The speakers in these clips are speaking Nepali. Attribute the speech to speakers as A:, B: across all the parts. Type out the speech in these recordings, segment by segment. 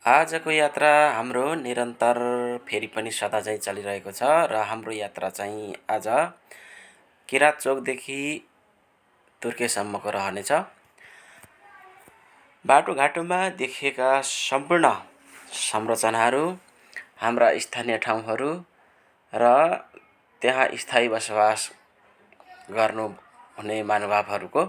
A: आजको यात्रा हाम्रो निरन्तर फेरि पनि सदा झैँ चलिरहेको छ र हाम्रो यात्रा चाहिँ आज किराँत चोकदेखि तुर्केसम्मको रहनेछ। बाटोघाटोमा देखिएका सम्पूर्ण संरचनाहरू, हाम्रा स्थानीय ठाउँहरू र त्यहाँ स्थायी बसोबास गर्नुहुने महानुभावहरूको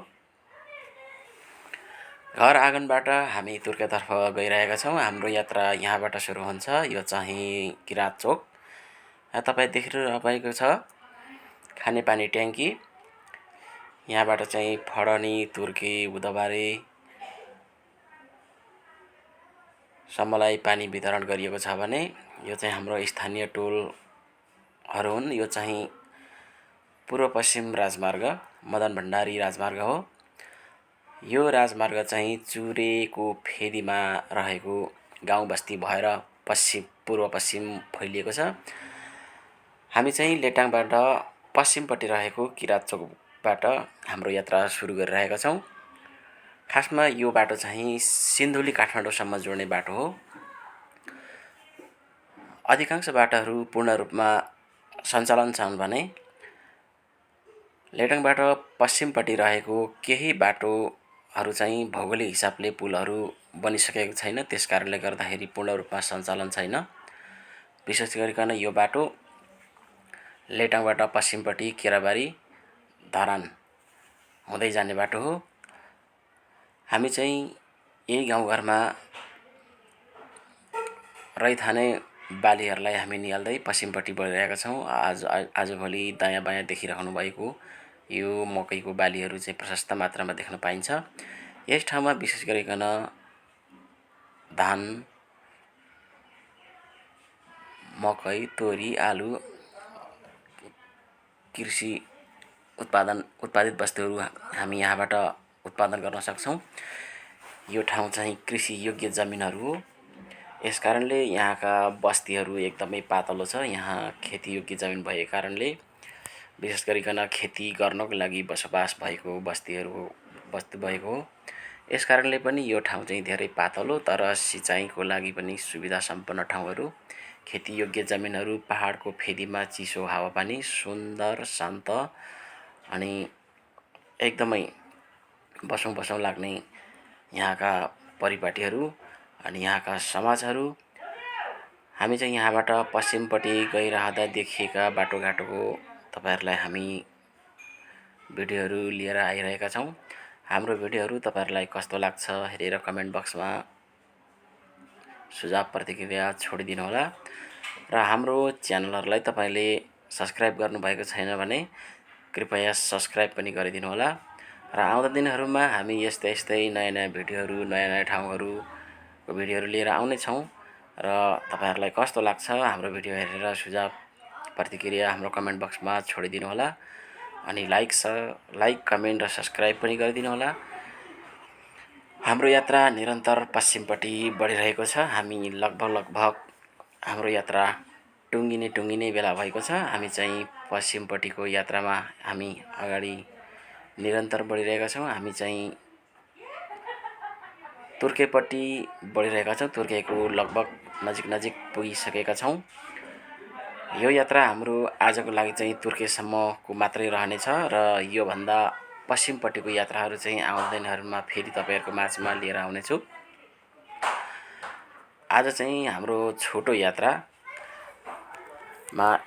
A: घर आँगनबाट हामी तुर्केतर्फ गइरहेका छौँ। हाम्रो यात्रा यहाँबाट सुरु हुन्छ। यो चाहिँ किराँत चोक। तपाईँ देखिरहनु भएको छ खानेपानी ट्याङ्की। यहाँबाट चाहिँ फडनी, तुर्की, बुधबारे सम्मलाई पानी वितरण गरिएको छ भने यो चाहिँ हाम्रो स्थानीय टोलहरू हुन्। यो चाहिँ पूर्व पश्चिम राजमार्ग, मदन भण्डारी राजमार्ग हो। यो राजमार्ग चाहिँ चुरेको फेदीमा रहेको गाउँ बस्ती भएर पूर्व पश्चिम फैलिएको छ। हामी चाहिँ लेटाङबाट पश्चिमपट्टि रहेको किराँत चोकबाट हाम्रो यात्रा सुरु गरिरहेका छौँ। खासमा यो बाटो चाहिँ सिन्धुली काठमाडौँसम्म जोड्ने बाटो हो। अधिकांश बाटाहरू पूर्ण रूपमा सञ्चालन छन् भने लेटाङबाट पश्चिमपट्टि रहेको केही बाटोहरू चाहिँ भौगोलिक हिसाबले पुलहरू बनिसकेको छैन, त्यस कारणले गर्दाखेरि पूर्ण रूपमा सञ्चालन छैन। विशेष गरिकन यो बाटो लेटाङबाट पश्चिमपट्टि केराबारी, धरान हुँदै जाने बाटो हो। हामी चाहिँ यही गाउँघरमा रैथाने बालीहरूलाई हामी निहाल्दै पश्चिमपट्टि बढिरहेका छौँ। आजभोलि दायाँ बायाँ देखिरहनु भएको यो मकैको बालीहरू चाहिँ प्रशस्त मात्रामा देख्न पाइन्छ। यस ठाउँमा विशेष गरिकन धान, मकै, तोरी, आलु कृषि उत्पादित वस्तुहरू हामी यहाँबाट उत्पादन गर्न सक्छौँ। यो ठाउँ चाहिँ कृषि योग्य जमिनहरू हो। यस कारणले यहाँका बस्तीहरू एकदमै पातलो छ। यहाँ खेती योग्य जमिन भएको कारणले विशेष गरिकन खेती गर्नको लागि बसोबास भएको बस्ती भएको हो। यस कारणले पनि यो ठाउँ चाहिँ धेरै पातलो तर सिँचाइको लागि पनि सुविधा सम्पन्न ठाउँहरू, खेती योग्य जमिनहरू, पहाडको फेदीमा चिसो हावापानी, सुन्दर शान्त अनि एकदमै बसौँ लाग्ने यहाँका परिपाटीहरू अनि यहाँका समाजहरू। हामी चाहिँ यहाँबाट पश्चिमपट्टि गइरहँदा देखिएका बाटोघाटोको तपाईहरुलाई हामी भिडियोहरू लिएर आइरहेका छौँ। हाम्रो भिडियोहरू तपाईहरुलाई कस्तो लाग्छ हेरेर कमेन्ट बक्समा सुझाव प्रतिक्रिया छोडिदिनु होला र हाम्रो च्यानलहरूलाई तपाईले सब्स्क्राइब गर्नुभएको छैन भने कृपया सब्स्क्राइब पनि गरिदिनु होला र आउँदा दिनहरूमा हामी यस्तै नयाँ भिडियोहरू, नयाँ ठाउँहरूको भिडियोहरू लिएर आउने छौँ र तपाईहरुलाई कस्तो लाग्छ हाम्रो भिडियो हेरेर सुझाव प्रतिक्रिया हाम्रो कमेन्ट बक्समा छोडिदिनु होला अनि लाइक, कमेन्ट र सब्स्क्राइब पनि गरिदिनु होला। हाम्रो यात्रा निरन्तर पश्चिमपट्टि बढिरहेको छ। हामी लगभग हाम्रो यात्रा टुङ्गिने बेला भएको छ। हामी चाहिँ पश्चिमपट्टिको यात्रामा हामी अगाडि निरन्तर बढिरहेका छौँ। हामी चाहिँ तुर्केपट्टि बढिरहेका छौँ। तुर्केको लगभग नजिक पुगिसकेका छौँ। यो यात्रा हाम्रो आजको लागि चाहिँ तुर्केसम्मको मात्रै रहनेछ र यो भन्दा पश्चिमपट्टिको यात्राहरू चाहिँ आउँदा दिनहरूमा फेरि तपाईहरुको माझमा लिएर आउनेछु। आज चाहिँ हाम्रो छोटो यात्रामा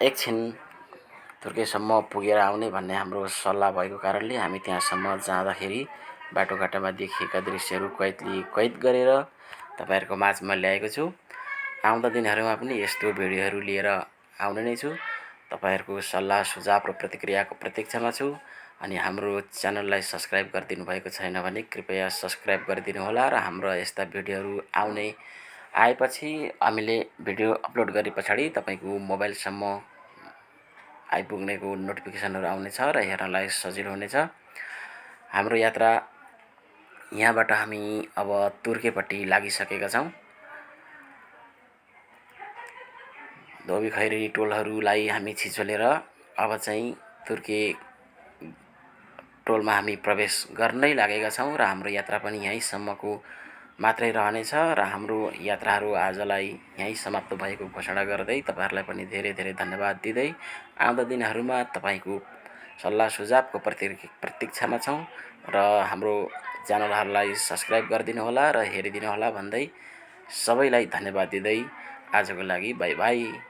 A: एकछिन तुर्केसम्म पुगेर आउने भन्ने हाम्रो सल्लाह भएको कारणले हामी त्यहाँसम्म जाँदाखेरि बाटोघाटोमा देखिएका दृश्यहरू कैद गरेर तपाईहरुको माझमा ल्याएको छु। आउँदा दिनहरूमा पनि यस्तो भिडियोहरू लिएर आउने नै छु। तपाईहरुको सल्लाह सुझाव र प्रतिक्रियाको प्रतीक्षामा छु अनि हाम्रो च्यानललाई सब्स्क्राइब गरिदिनु भएको छैन भने कृपया सब्स्क्राइब गरिदिनु होला र हाम्रो यस्ता भिडियोहरू आएपछि हामीले भिडियो अपलोड गरे पछाडि तपाईको मोबाइलसम्म आइपुग्नेको नोटिफिकेसनहरू आउनेछ र हेर्नलाई सजिलो हुनेछ। हाम्रो यात्रा यहाँबाट हामी अब तुर्केपट्टि लागिसकेका छौँ। धोबी खैरेनी टोलहरूलाई हामी छिचोलेर अब चाहिँ तुर्के टोलमा हामी प्रवेश गर्नै लागेका छौँ र हाम्रो यात्रा पनि यहीँसम्मको मात्रै रहनेछ र हाम्रो यात्राहरू आजलाई यहीँ समाप्त भएको घोषणा गर्दै तपाईँहरूलाई पनि धेरै धेरै धन्यवाद दिँदै आउँदा दिनहरूमा तपाईँको सल्लाह सुझावको प्रतीक्षामा छौँ र हाम्रो च्यानलहरूलाई सब्सक्राइब गरिदिनुहोला र हेरिदिनुहोला भन्दै सबैलाई धन्यवाद दिँदै आजको लागि बाई बाई।